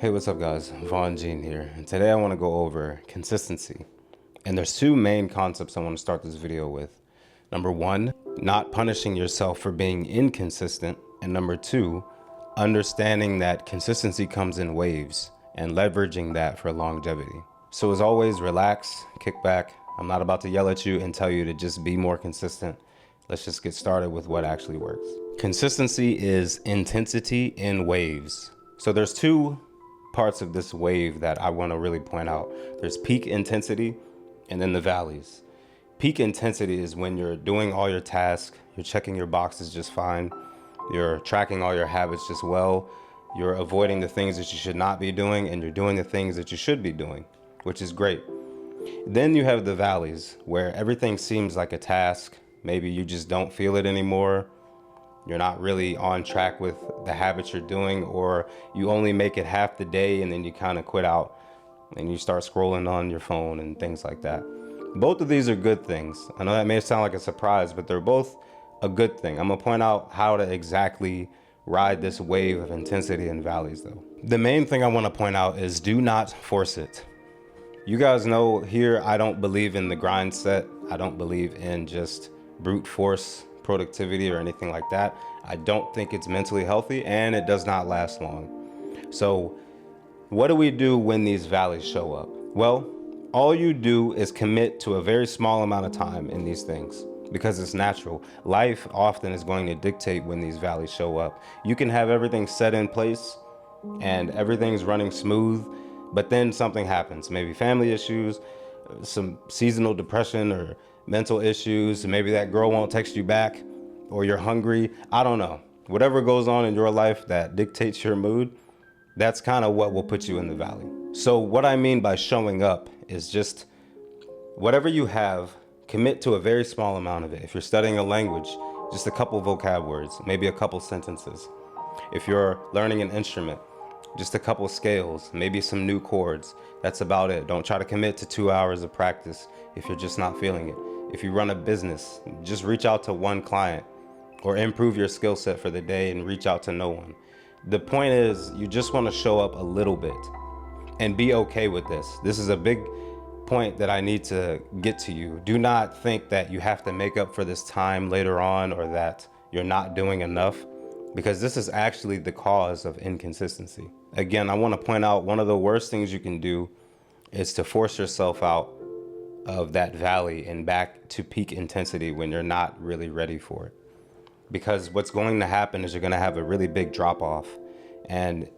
Hey, what's up guys? Vaughn Jean here, and today I want to go over consistency. And there's two main concepts I want to start this video with. Number one, not punishing yourself for being inconsistent. And number two, understanding that consistency comes in waves and leveraging that for longevity. So as always, relax, kick back. I'm not about to yell at you and tell you to just be more consistent. Let's just get started with what actually works. Consistency is intensity in waves. So there's two parts of this wave that I want to really point out. There's peak intensity and then the valleys. Peak intensity is when you're doing all your tasks, you're checking your boxes just fine, you're tracking all your habits just well, you're avoiding the things that you should not be doing, and you're doing the things that you should be doing, which is great. Then you have the valleys where everything seems like a task. Maybe you just don't feel it anymore. You're not really on track with the habits you're doing, or you only make it half the day and then you kind of quit out and you start scrolling on your phone and things like that. Both of these are good things. I know that may sound like a surprise, but they're both a good thing. I'm gonna point out how to exactly ride this wave of intensity and valleys though. The main thing I wanna point out is do not force it. You guys know here, I don't believe in the grind set. I don't believe in just brute force productivity or anything like that. I don't think it's mentally healthy, and it does not last long. So what do we do when these valleys show up? Well, all you do is commit to a very small amount of time in these things because it's natural. Life often is going to dictate when these valleys show up. You can have everything set in place and everything's running smooth, but then something happens, maybe family issues, some seasonal depression or mental issues. Maybe that girl won't text you back, or you're hungry. I don't know. Whatever goes on in your life that dictates your mood, that's kind of what will put you in the valley. So what I mean by showing up is just whatever you have, commit to a very small amount of it. If you're studying a language, just a couple vocab words, maybe a couple sentences. If you're learning an instrument, just a couple scales, maybe some new chords. That's about it. Don't try to commit to 2 hours of practice if you're just not feeling it. If you run a business, just reach out to one client or improve your skill set for the day and reach out to no one. The point is, you just want to show up a little bit and be okay with this. This is a big point that I need to get to you. Do not think that you have to make up for this time later on or that you're not doing enough, because this is actually the cause of inconsistency. Again, I want to point out one of the worst things you can do is to force yourself out of that valley and back to peak intensity when you're not really ready for it. Because what's going to happen is you're going to have a really big drop off, and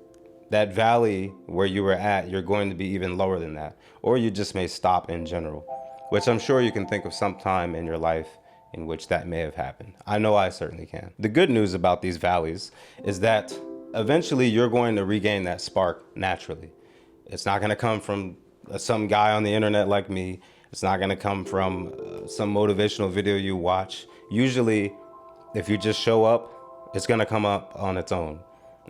that valley where you were at, you're going to be even lower than that, or you just may stop in general, which I'm sure you can think of some time in your life in which that may have happened. I know I certainly can. The good news about these valleys is that eventually you're going to regain that spark naturally. It's not going to come from some guy on the internet like me. It's not going to come from some motivational video you watch. Usually, if you just show up, it's going to come up on its own,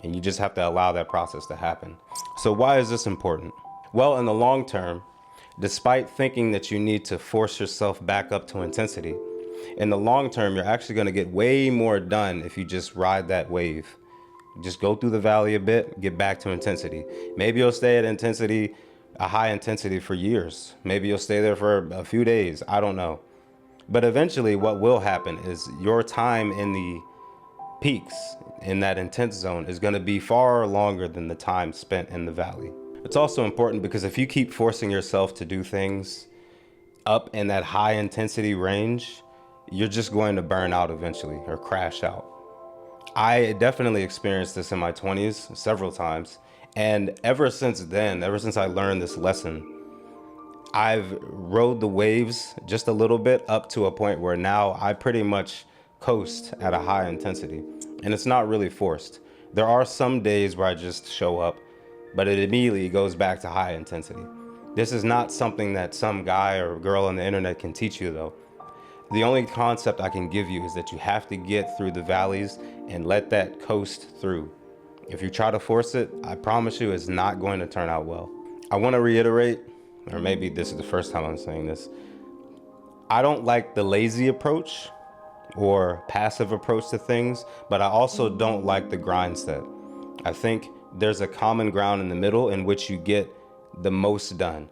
and you just have to allow that process to happen. So why is this important? Well, in the long term, despite thinking that you need to force yourself back up to intensity, in the long term, you're actually going to get way more done if you just ride that wave. Just go through the valley a bit, get back to intensity. Maybe you'll stay at intensity, a high intensity for years. Maybe you'll stay there for a few days. I don't know. But eventually what will happen is your time in the peaks, in that intense zone, is going to be far longer than the time spent in the valley. It's also important because if you keep forcing yourself to do things up in that high intensity range, you're just going to burn out eventually or crash out. I definitely experienced this in my 20s several times. And ever since then, ever since I learned this lesson, I've rode the waves just a little bit up to a point where now I pretty much coast at a high intensity. And it's not really forced. There are some days where I just show up, but it immediately goes back to high intensity. This is not something that some guy or girl on the internet can teach you though. The only concept I can give you is that you have to get through the valleys and let that coast through. If you try to force it, I promise you it's not going to turn out well. I want to reiterate, or maybe this is the first time I'm saying this, I don't like the lazy approach or passive approach to things, but I also don't like the grind set. I think there's a common ground in the middle in which you get the most done.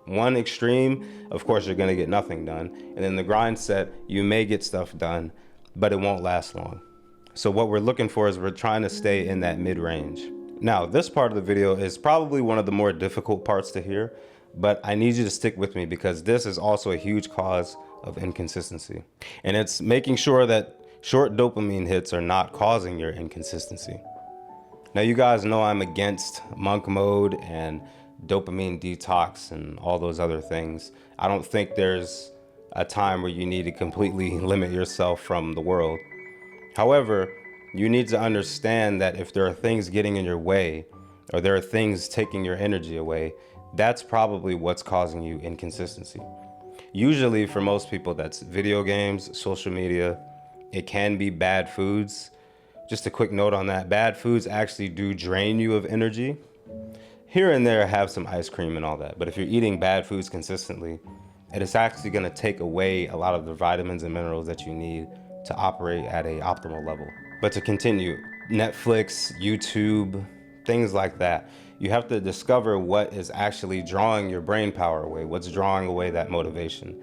One extreme, of course, you're going to get nothing done. And then the grind set, you may get stuff done, but it won't last long. So what we're looking for is we're trying to stay in that mid-range. Now, this part of the video is probably one of the more difficult parts to hear, but I need you to stick with me because this is also a huge cause of inconsistency. And it's making sure that short dopamine hits are not causing your inconsistency. Now, you guys know I'm against monk mode and dopamine detox and all those other things. I don't think there's a time where you need to completely limit yourself from the world. However, you need to understand that if there are things getting in your way or there are things taking your energy away, that's probably what's causing you inconsistency. Usually for most people, that's video games, social media. It can be bad foods. Just a quick note on that. Bad foods actually do drain you of energy. Here and there, have some ice cream and all that. But if you're eating bad foods consistently, it is actually going to take away a lot of the vitamins and minerals that you need to operate at an optimal level. But to continue, Netflix, YouTube, things like that, you have to discover what is actually drawing your brain power away, what's drawing away that motivation.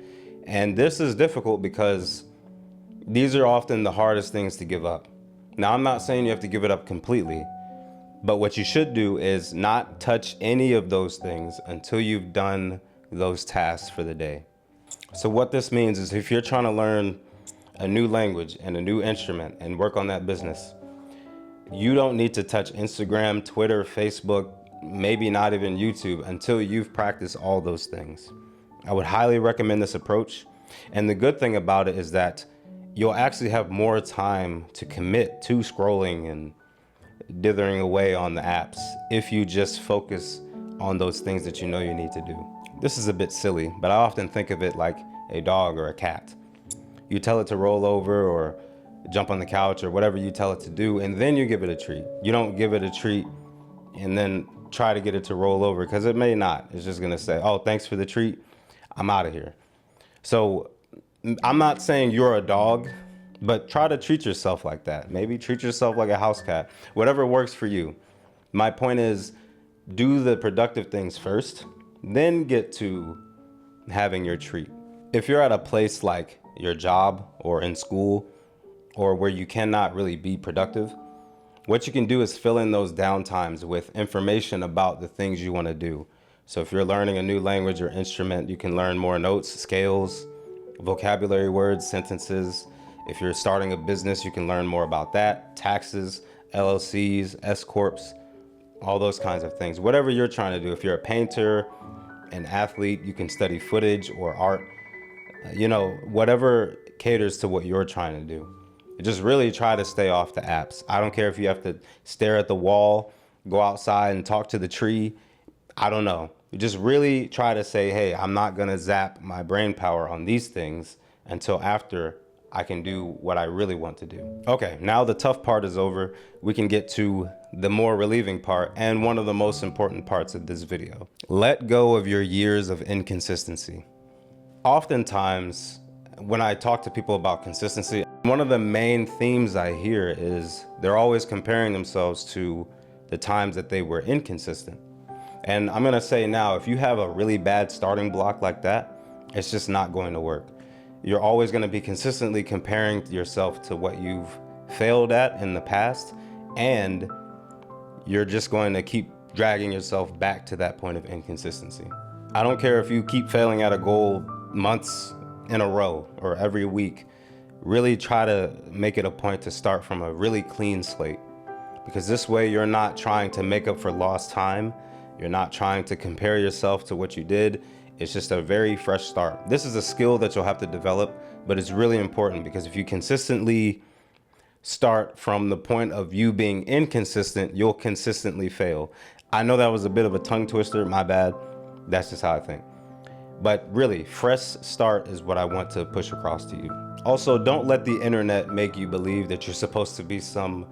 And this is difficult because these are often the hardest things to give up. Now, I'm not saying you have to give it up completely, but what you should do is not touch any of those things until you've done those tasks for the day. So what this means is if you're trying to learn a new language and a new instrument and work on that business, you don't need to touch Instagram, Twitter, Facebook, maybe not even YouTube until you've practiced all those things. I would highly recommend this approach. And the good thing about it is that you'll actually have more time to commit to scrolling and dithering away on the apps if you just focus on those things that you know you need to do. This is a bit silly, but I often think of it like a dog or a cat. You tell it to roll over or jump on the couch or whatever you tell it to do, and then you give it a treat. You don't give it a treat and then try to get it to roll over, because it may not. It's just gonna say, oh, thanks for the treat, I'm out of here. So I'm not saying you're a dog, but try to treat yourself like that. Maybe treat yourself like a house cat, whatever works for you. My point is, do the productive things first, then get to having your treat. If you're at a place like your job or in school or where you cannot really be productive, what you can do is fill in those downtimes with information about the things you want to do. So if you're learning a new language or instrument, you can learn more notes, scales, vocabulary words, sentences. If you're starting a business, you can learn more about that, taxes, LLCs, S-corps, all those kinds of things. Whatever you're trying to do. If you're a painter, an athlete, you can study footage or art, whatever caters to what you're trying to do. Just really try to stay off the apps. I don't care if you have to stare at the wall, go outside and talk to the tree. I don't know. You just really try to say, hey, I'm not going to zap my brain power on these things until after I can do what I really want to do. Okay, now the tough part is over. We can get to the more relieving part and one of the most important parts of this video. Let go of your years of inconsistency. Oftentimes, when I talk to people about consistency, one of the main themes I hear is they're always comparing themselves to the times that they were inconsistent. And I'm gonna say now, if you have a really bad starting block like that, it's just not going to work. You're always gonna be consistently comparing yourself to what you've failed at in the past, and you're just going to keep dragging yourself back to that point of inconsistency. I don't care if you keep failing at a goal months in a row or every week. Really try to make it a point to start from a really clean slate, because this way you're not trying to make up for lost time. You're not trying to compare yourself to what you did. It's just a very fresh start. This is a skill that you'll have to develop, but it's really important because if you consistently start from the point of you being inconsistent, you'll consistently fail. I know that was a bit of a tongue twister, my bad. That's just how I think. But really, fresh start is what I want to push across to you. Also, don't let the internet make you believe that you're supposed to be some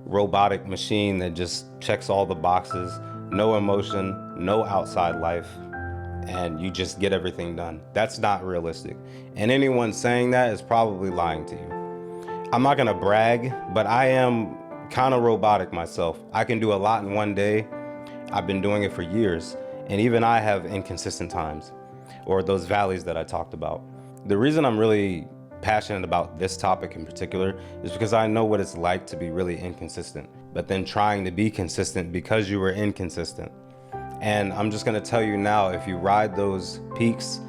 robotic machine that just checks all the boxes, no emotion, no outside life, and you just get everything done. That's not realistic. And anyone saying that is probably lying to you. I'm not gonna brag, but I am kind of robotic myself. I can do a lot in one day. I've been doing it for years, and even I have inconsistent times, or those valleys that I talked about. The reason I'm really passionate about this topic in particular is because I know what it's like to be really inconsistent, but then trying to be consistent because you were inconsistent. And I'm just gonna tell you now, if you ride those peaks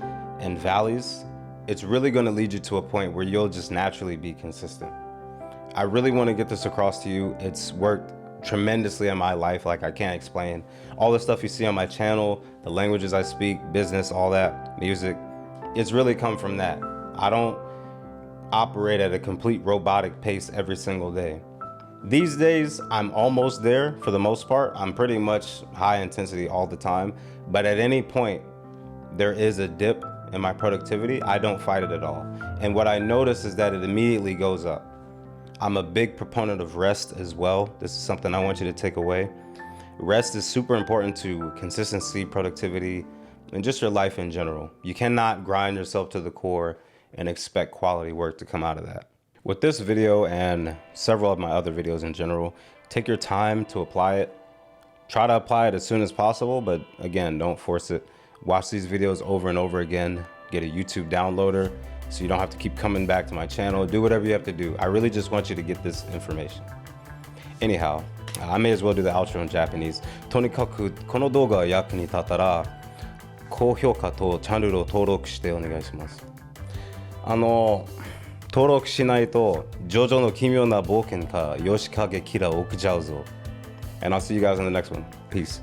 and valleys, it's really gonna lead you to a point where you'll just naturally be consistent. I really wanna get this across to you. It's worked tremendously in my life, like I can't explain. All the stuff you see on my channel, the languages I speak, business, all that, music, it's really come from that. I don't operate at a complete robotic pace every single day. These days, I'm almost there for the most part. I'm pretty much high intensity all the time, but at any point, there is a dip in my productivity. I don't fight it at all. And what I notice is that it immediately goes up. I'm a big proponent of rest as well. This is something I want you to take away. Rest is super important to consistency, productivity, and just your life in general. You cannot grind yourself to the core and expect quality work to come out of that. With this video and several of my other videos in general, take your time to apply it. Try to apply it as soon as possible, but again, don't force it. Watch these videos over and over again. Get a YouTube downloader so you don't have to keep coming back to my channel. Do whatever you have to do. I really just want you to get this information. Anyhow, I may as well do the outro in Japanese. とにかくこの動画が役に立ったら、高評価とチャンネルを登録してお願いします。登録しないとジョジョの奇妙な冒険かヨシカゲキラ起きちゃうぞ。And I'll see you guys in the next one. Peace.